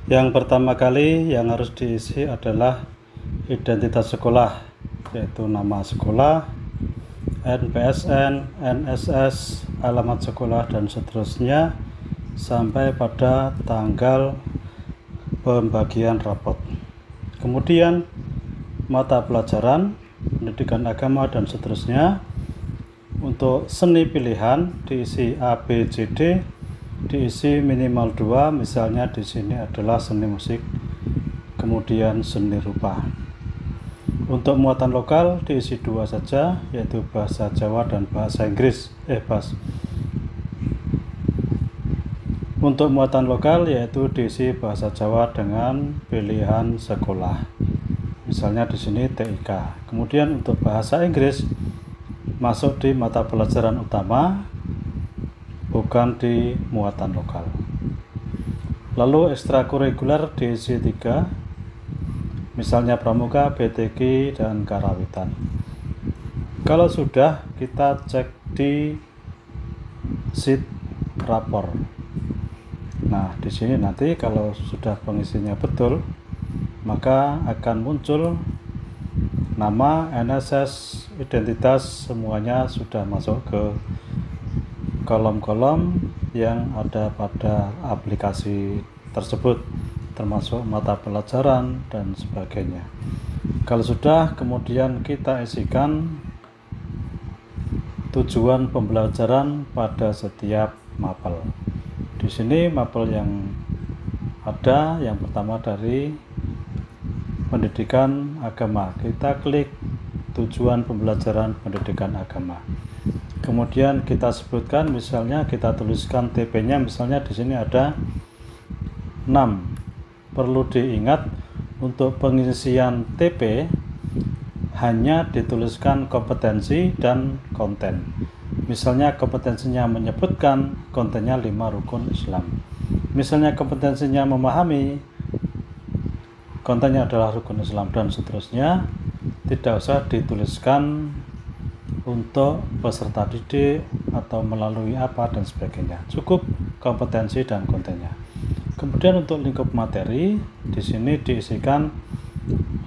Yang pertama kali yang harus diisi adalah identitas sekolah, yaitu nama sekolah, NPSN, NSS, alamat sekolah, dan seterusnya sampai pada tanggal pembagian rapot. Kemudian mata pelajaran, pendidikan agama, dan seterusnya. Untuk seni pilihan diisi A, B, C, D, diisi minimal 2, misalnya di sini adalah seni musik, kemudian seni rupa. Untuk muatan lokal diisi 2 saja, yaitu bahasa Jawa dan bahasa Inggris. Untuk muatan lokal yaitu diisi bahasa Jawa dengan pilihan sekolah. Misalnya di sini TIK. Kemudian untuk bahasa Inggris masuk di mata pelajaran utama, bukan di muatan lokal. Lalu ekstrakurikuler diisi 3, misalnya pramuka, BTG, dan karawitan. Kalau sudah, kita cek di sheet rapor. Nah, di sini nanti kalau sudah pengisinya betul, maka akan muncul nama, NSS, identitas, semuanya sudah masuk ke kolom-kolom yang ada pada aplikasi tersebut, termasuk mata pelajaran dan sebagainya. Kalau sudah, kemudian kita isikan tujuan pembelajaran pada setiap mapel. Di sini mapel yang ada, yang pertama dari pendidikan agama, kita klik tujuan pembelajaran pendidikan agama. Kemudian kita sebutkan, misalnya kita tuliskan TP-nya, misalnya di sini ada 6. Perlu diingat untuk pengisian TP hanya dituliskan kompetensi dan konten. Misalnya kompetensinya menyebutkan kontennya 5 rukun Islam. Misalnya kompetensinya memahami, kontennya adalah rukun Islam, dan seterusnya. Tidak usah dituliskan untuk peserta didik atau melalui apa dan sebagainya. Cukup kompetensi dan kontennya. Kemudian untuk lingkup materi, di sini diisikan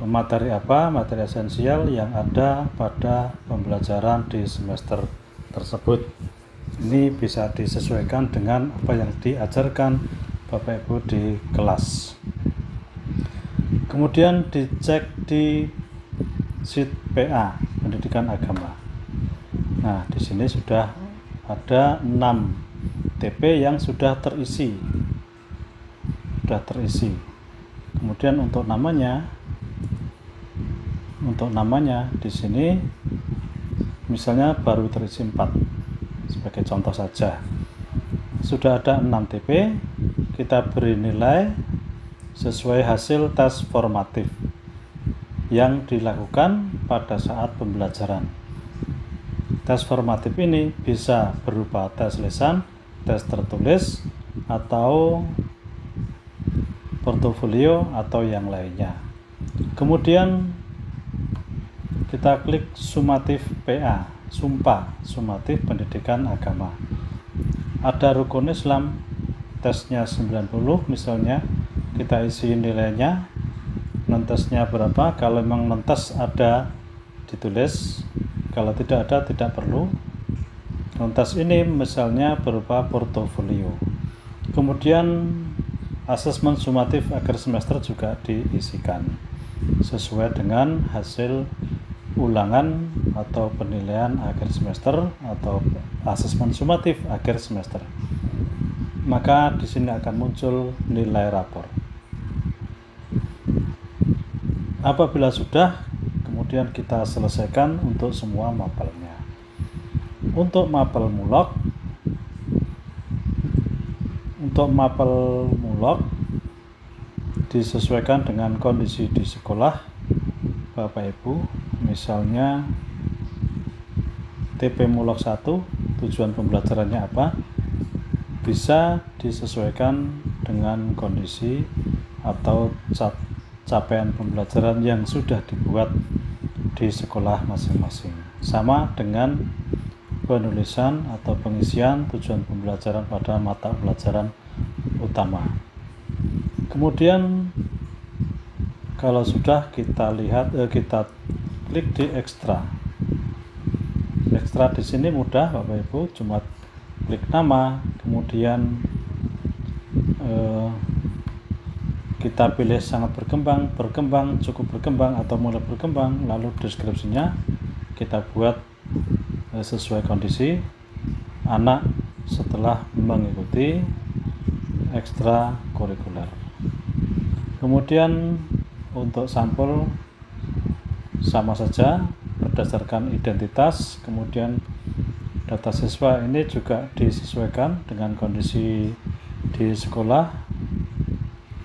materi apa, materi esensial yang ada pada pembelajaran di semester tersebut. Ini bisa disesuaikan dengan apa yang diajarkan Bapak Ibu di kelas. Kemudian dicek di sheet PA, pendidikan agama. Nah, di sini sudah ada 6 TP yang sudah terisi. Kemudian untuk namanya di sini misalnya baru terisi 4, sebagai contoh saja. Sudah ada 6 TP, kita beri nilai sesuai hasil tes formatif yang dilakukan pada saat pembelajaran. Tes formatif ini bisa berupa tes lisan, tes tertulis, atau portofolio, atau yang lainnya. Kemudian kita klik sumatif PA, sumatif pendidikan agama. Ada rukun Islam, tesnya 90 misalnya, kita isi nilainya, non-tesnya berapa. Kalau memang non-tes ada, ditulis. Kalau tidak ada, tidak perlu. Non-tes ini misalnya berupa portofolio. Kemudian asesmen sumatif akhir semester juga diisikan sesuai dengan hasil ulangan atau penilaian akhir semester atau asesmen sumatif akhir semester. Maka di sini akan muncul nilai rapor. Apabila sudah, kemudian kita selesaikan untuk semua mapelnya. Untuk mapel mulok disesuaikan dengan kondisi di sekolah Bapak Ibu. Misalnya TP mulok 1, tujuan pembelajarannya apa, bisa disesuaikan dengan kondisi atau capaian pembelajaran yang sudah dibuat di sekolah masing-masing. Sama dengan penulisan atau pengisian tujuan pembelajaran pada mata pelajaran utama. Kemudian kalau sudah kita lihat, kita klik di ekstra. Ekstra di sini mudah Bapak Ibu, cuma klik nama, kemudian kita pilih sangat berkembang, berkembang, cukup berkembang, atau mulai berkembang, lalu deskripsinya kita buat sesuai kondisi anak setelah mengikuti ekstra kurikuler. Kemudian untuk sampel sama saja berdasarkan identitas, kemudian data siswa ini juga disesuaikan dengan kondisi di sekolah.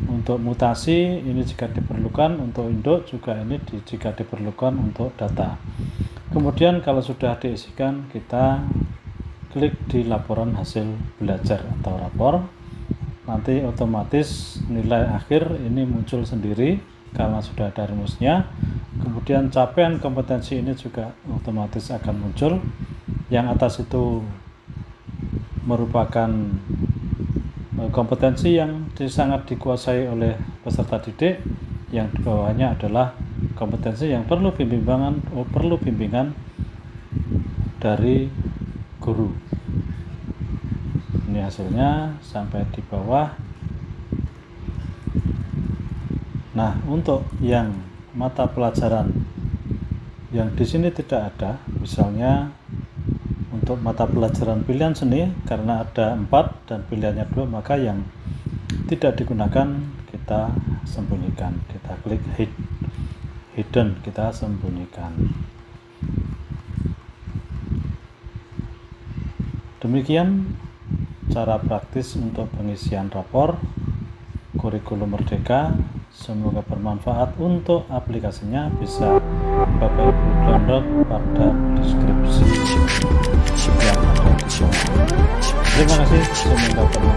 Untuk mutasi ini jika diperlukan, untuk induk juga ini jika diperlukan untuk data. Kemudian kalau sudah diisikan, kita klik di laporan hasil belajar atau rapor. Nanti otomatis nilai akhir ini muncul sendiri karena sudah ada rumusnya. Kemudian capaian kompetensi ini juga otomatis akan muncul. Yang atas itu merupakan kompetensi yang sangat dikuasai oleh peserta didik, yang di bawahnya adalah kompetensi yang perlu bimbingan dari guru. Ini hasilnya sampai di bawah. Nah, untuk yang mata pelajaran yang di sini tidak ada, misalnya untuk mata pelajaran pilihan seni, karena ada 4 dan pilihannya 2, maka yang tidak digunakan kita sembunyikan. Kita klik hidden, kita sembunyikan. Demikian cara praktis untuk pengisian rapor kurikulum Merdeka. Semoga bermanfaat. Untuk aplikasinya bisa Bapak Ibu download pada deskripsi yang ada di bawah. Terima kasih, semoga bermanfaat.